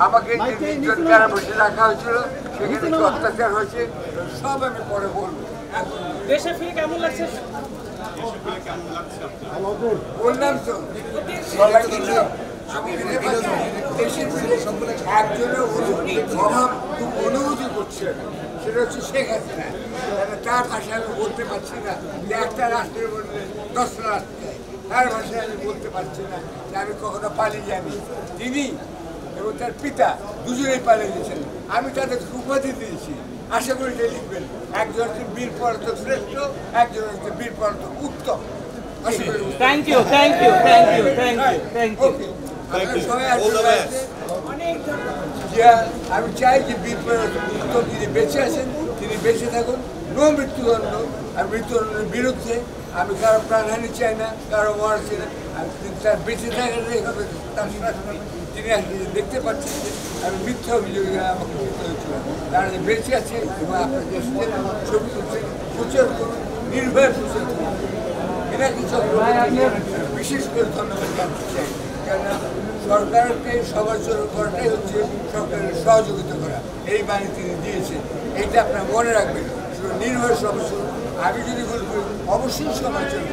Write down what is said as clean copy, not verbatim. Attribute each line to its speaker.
Speaker 1: আমাকে যে নির্যাতন বসে রাখা হয়েছিল, সেখানে কি অত্যাচার হয়েছে সব আমি পরে বলবো।
Speaker 2: দেশে ফিরে কেমন লাগছে?
Speaker 1: বললাম তো সবাই কিন্তু দেশের একজনের অভাব খুব অনুভূতি করছে, সেটা হচ্ছে শেখ হাসিনা। তার ভাষায় আমি বলতে পারছি না যে একটা রাষ্ট্রের মধ্যে 10টা রাষ্ট্র, তার ভাষায় আমি বলতে পারছি না যে আমি কখনো পালিয়ে যাইনি। তিনি এবং তার পিতা দুজনেই পালিয়ে গেছেন। আমি তাদের উপাধি দিয়েছি, আশা করি এটা লিখবেন। একজন হচ্ছে বীর পলাতক শ্রেষ্ঠ, একজন হচ্ছে বীর পলাতক উত্তম।
Speaker 2: Thank you, thank you, thank you, thank you, thank you.
Speaker 1: আমি চাই যে বীর পলাতক উত্তম যিনি বেঁচে আছেন তিনি বেঁচে থাকুন, নো মৃত্যুদণ্ড। আর মৃত্যুদণ্ডের বিরুদ্ধে আমি কারো প্রাণহানি চাই না, কারো মরা চাই না। তার বেঁচে থাকার তার শাস্তি তিনি দেখতে পাচ্ছেন যে আমি মিথ্যা অভিযোগে আমাকে দিতে হয়েছিল। তারা যে বেঁচে আছে এবং আপনার দেশে ছবি তুলছেন, প্রচার করুন, নির্ভয় প্রচার করুন। এনাকে বিশেষ করে ধন্যবাদ জানতে চাই, কেননা সরকারকে সমালোচনা করাটাই হচ্ছে সরকারের সহযোগিতা করা। এই বাণী তিনি দিয়েছেন, এইটা আপনার মনে রাখবেন। নির্ভয় সমালোচনা, আমি যদি বলবো অবশ্যই সমালোচনা